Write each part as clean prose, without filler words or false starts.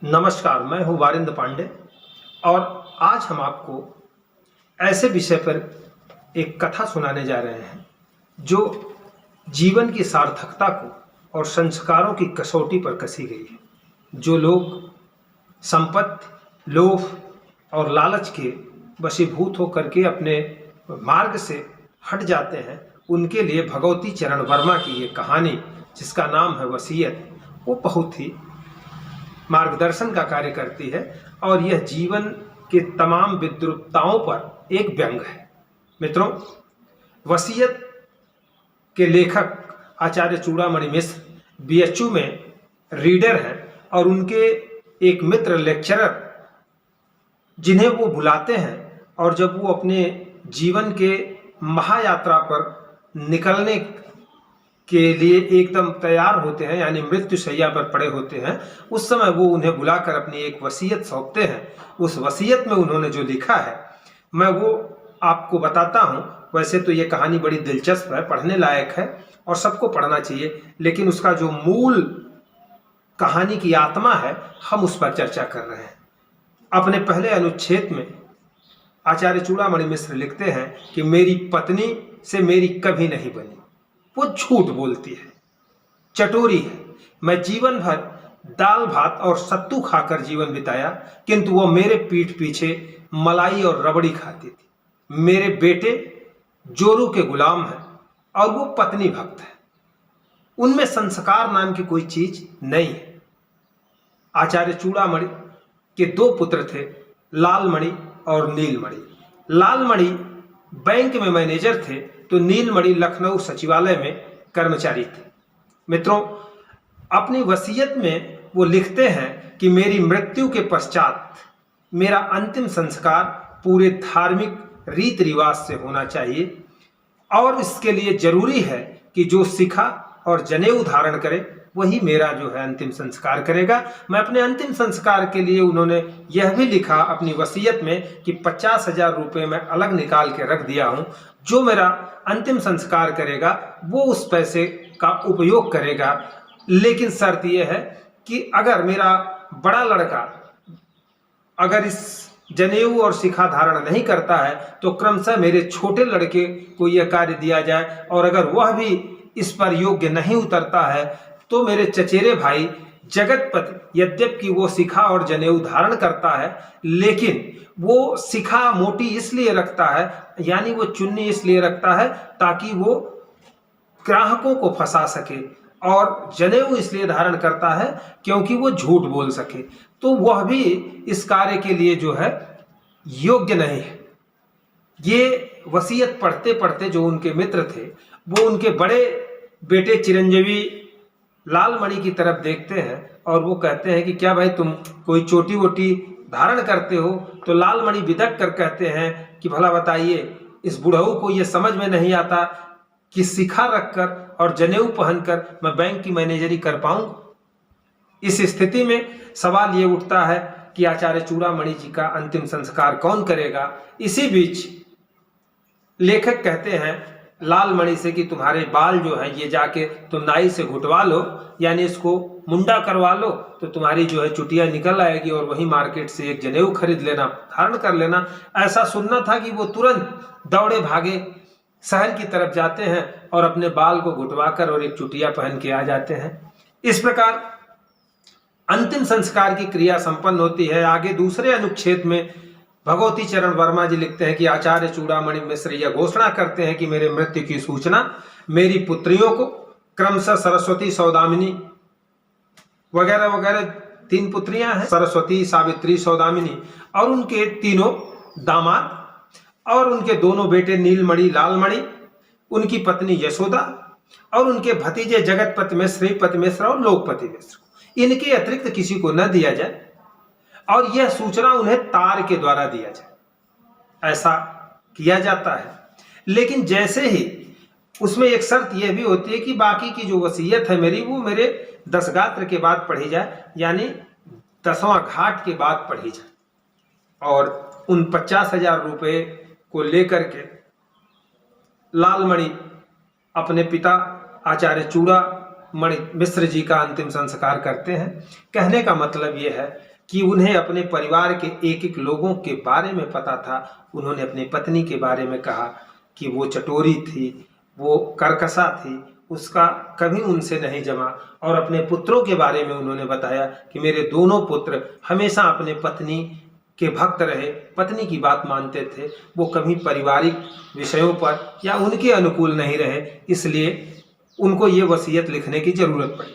नमस्कार, मैं हूँ वारिंद्र पांडे और आज हम आपको ऐसे विषय पर एक कथा सुनाने जा रहे हैं जो जीवन की सार्थकता को और संस्कारों की कसौटी पर कसी गई है। जो लोग संपत्ति, लोभ और लालच के वशीभूत होकर के अपने मार्ग से हट जाते हैं, उनके लिए भगवती चरण वर्मा की ये कहानी, जिसका नाम है वसीयत, वो बहुत ही मार्गदर्शन का कार्य करती है और यह जीवन के तमाम विद्रुपताओं पर एक व्यंग है। मित्रों, वसीयत के लेखक आचार्य चूड़ामणि मिश्र बीएचयू में रीडर हैं और उनके एक मित्र लेक्चरर, जिन्हें वो बुलाते हैं और जब वो अपने जीवन के महायात्रा पर निकलने के लिए एकदम तैयार होते हैं, यानी मृत्यु शैया पर पड़े होते हैं, उस समय वो उन्हें बुलाकर अपनी एक वसीयत सौंपते हैं। उस वसीयत में उन्होंने जो लिखा है, मैं वो आपको बताता हूँ। वैसे तो ये कहानी बड़ी दिलचस्प है, पढ़ने लायक है और सबको पढ़ना चाहिए, लेकिन उसका जो मूल कहानी की आत्मा है, हम उस पर चर्चा कर रहे हैं। अपने पहले अनुच्छेद में आचार्य चूड़ामणि मिश्र लिखते हैं कि मेरी पत्नी से मेरी कभी नहीं बनी, वो झूठ बोलती है, चटोरी है। मैं जीवन भर दाल भात और सत्तू खाकर जीवन बिताया, किंतु वो मेरे पीठ पीछे मलाई और रबड़ी खाती थी। मेरे बेटे जोरू के गुलाम हैं और वो पत्नी भक्त है। उनमें संस्कार नाम की कोई चीज नहीं है। आचार्य चूड़ामणि के दो पुत्र थे, लालमणि और नीलमणि। लालमणि बैंक में मैनेजर थे, तो नीलमणि लखनऊ सचिवालय में कर्मचारी थे। मित्रों, अपनी वसीयत में वो लिखते हैं कि मेरी मृत्यु के पश्चात मेरा अंतिम संस्कार पूरे धार्मिक रीति रिवाज से होना चाहिए और इसके लिए जरूरी है कि जो सिखा और जनेऊ धारण करे वही मेरा जो है अंतिम संस्कार करेगा। मैं अपने अंतिम संस्कार के लिए, उन्होंने यह भी लिखा अपनी वसीयत में कि 50,000 रुपये मैं अलग निकाल के रख दिया हूं। जो मेरा अंतिम संस्कार करेगा वो उस पैसे का उपयोग करेगा, लेकिन शर्त यह है कि अगर मेरा बड़ा लड़का अगर इस जनेऊ और शिखा धारण नहीं करता है तो क्रमशः मेरे छोटे लड़के को यह कार्य दिया जाए, और अगर वह भी इस पर योग्य नहीं उतरता है तो मेरे चचेरे भाई जगतपति, यद्यपि वो शिखा और जनेऊ धारण करता है, लेकिन वो शिखा मोटी इसलिए रखता है, यानी वो चुन्नी इसलिए रखता है ताकि वो ग्राहकों को फंसा सके, और जनेऊ इसलिए धारण करता है क्योंकि वो झूठ बोल सके, तो वह भी इस कार्य के लिए जो है योग्य नहीं है। ये वसीयत पढ़ते पढ़ते जो उनके मित्र थे, वो उनके बड़े बेटे चिरंजीवी लालमणि की तरफ देखते हैं और वो कहते हैं कि क्या भाई तुम कोई चोटी वोटी धारण करते हो? तो लालमणि बिदक कर कहते हैं कि भला बताइए, इस बुढ़ऊ को ये समझ में नहीं आता कि शिखा रखकर और जनेऊ पहनकर मैं बैंक की मैनेजरी कर पाऊंगा। इस स्थिति में सवाल ये उठता है कि आचार्य चूड़ामणि जी का अंतिम संस्कार कौन करेगा। इसी बीच लेखक कहते हैं लालमणि से कि तुम्हारे बाल जो है ये जाके तुम नाई से घुटवा लो, यानी इसको मुंडा करवा लो, तो तुम्हारी जो है चुटिया निकल आएगी और वही मार्केट से एक जनेऊ खरीद लेना, धारण कर लेना। ऐसा सुनना था कि वो तुरंत दौड़े भागे शहर की तरफ जाते हैं और अपने बाल को घुटवाकर और एक चुटिया पहन के आ जाते हैं। इस प्रकार अंतिम संस्कार की क्रिया संपन्न होती है। आगे दूसरे अनुच्छेद में भगवती चरण वर्मा जी लिखते हैं कि आचार्य चूड़ामणि मिश्र यह घोषणा करते हैं कि मेरे मृत्यु की सूचना मेरी पुत्रियों को, क्रमशः सरस्वती, सौदामिनी वगैरह वगैरह 3 पुत्रियां हैं, सरस्वती, सावित्री, सौदामिनी, और उनके तीनों दामाद और उनके दोनों बेटे नीलमणि, लालमणि, उनकी पत्नी यशोदा और उनके भतीजे जगतपति मिश्र, श्रीपति मिश्र और लोकपति मिश्र, इनके अतिरिक्त किसी को न दिया जाए और यह सूचना उन्हें तार के द्वारा दिया जाए। ऐसा किया जाता है, लेकिन जैसे ही उसमें एक शर्त यह भी होती है कि बाकी की जो वसीयत है मेरी, वो मेरे 10 गात्र के बाद पढ़ी जाए, यानी 10वां घाट के बाद पढ़ी जाए। और उन 50,000 रुपये को लेकर के लालमणि अपने पिता आचार्य चूड़ा मणि मिश्र जी का अंतिम संस्कार करते हैं। कहने का मतलब ये है कि उन्हें अपने परिवार के एक एक लोगों के बारे में पता था। उन्होंने अपनी पत्नी के बारे में कहा कि वो चटोरी थी, वो कर्कशा थी, उसका कभी उनसे नहीं जमा। और अपने पुत्रों के बारे में उन्होंने बताया कि मेरे दोनों पुत्र हमेशा अपने पत्नी के भक्त रहे, पत्नी की बात मानते थे, वो कभी पारिवारिक विषयों पर या उनके अनुकूल नहीं रहे, इसलिए उनको ये वसीयत लिखने की जरूरत पड़ी।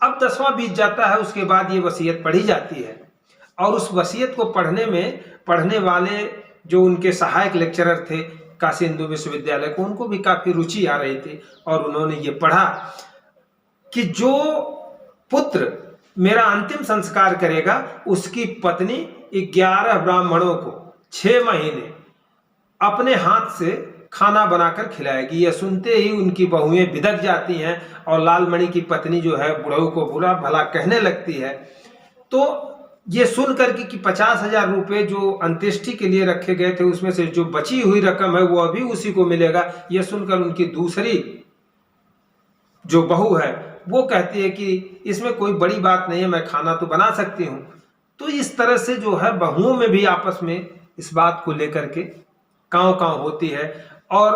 अब 10वां बीत जाता है, उसके बाद ये वसीयत पढ़ी जाती है और उस वसीयत को पढ़ने वाले जो उनके सहायक लेक्चरर थे काशी हिंदू विश्वविद्यालय को, उनको भी काफी रुचि आ रही थी और उन्होंने ये पढ़ा कि जो पुत्र मेरा अंतिम संस्कार करेगा उसकी पत्नी 11 ब्राह्मणों को 6 महीने अपने हाथ से खाना बनाकर खिलाएगी। यह सुनते ही उनकी बहुएं बिदक जाती हैं और लालमणि की पत्नी जो है बुढ़ऊ को बुरा भला कहने लगती है। तो ये सुन करके कि 50,000 रुपये जो अंत्येष्टि के लिए रखे गए थे उसमें से जो बची हुई रकम है वो अभी उसी को मिलेगा, यह सुनकर उनकी दूसरी जो बहू है वो कहती है कि इसमें कोई बड़ी बात नहीं है, मैं खाना तो बना सकती हूँ। तो इस तरह से जो है बहुओं में भी आपस में इस बात को लेकर के कांव होती है। और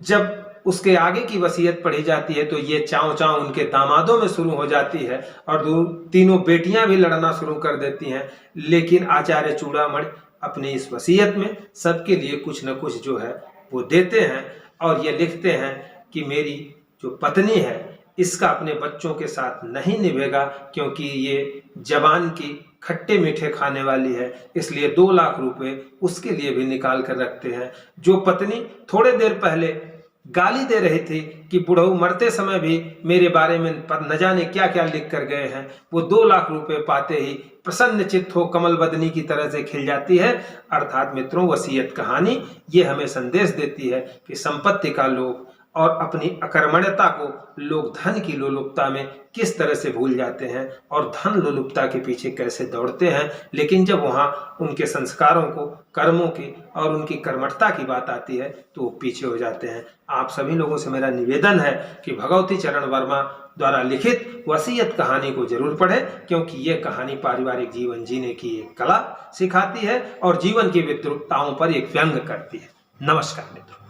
जब उसके आगे की वसीयत पढ़ी जाती है तो ये चाव उनके दामादों में शुरू हो जाती है और तीनों बेटियां भी लड़ना शुरू कर देती हैं। लेकिन आचार्य चूड़ामणि अपनी इस वसीयत में सबके लिए कुछ न कुछ जो है वो देते हैं और ये लिखते हैं कि मेरी जो पत्नी है इसका अपने बच्चों के साथ नहीं निभेगा, क्योंकि ये जबान की खट्टे मीठे खाने वाली है, इसलिए 2 लाख रुपए उसके लिए भी निकाल कर रखते हैं। जो पत्नी थोड़े देर पहले गाली दे रही थी कि बुढ़ऊ मरते समय भी मेरे बारे में न जाने क्या क्या लिख कर गए हैं, वो 2 लाख रुपए पाते ही प्रसन्न चित्त हो कमल बदनी की तरह से खिल जाती है। अर्थात मित्रों, वसीयत कहानी ये हमें संदेश देती है कि संपत्ति का लोभ और अपनी अकर्मण्यता को लोग धन की लोलुपता में किस तरह से भूल जाते हैं और धन लोलुपता के पीछे कैसे दौड़ते हैं। लेकिन जब वहाँ उनके संस्कारों को, कर्मों की और उनकी कर्मठता की बात आती है तो वो पीछे हो जाते हैं। आप सभी लोगों से मेरा निवेदन है कि भगवती चरण वर्मा द्वारा लिखित वसीयत कहानी को जरूर पढ़ें, क्योंकि ये कहानी पारिवारिक जीवन जीने की एक कला सिखाती है और जीवन की विद्रुपताओं पर एक व्यंग करती है। नमस्कार मित्रों।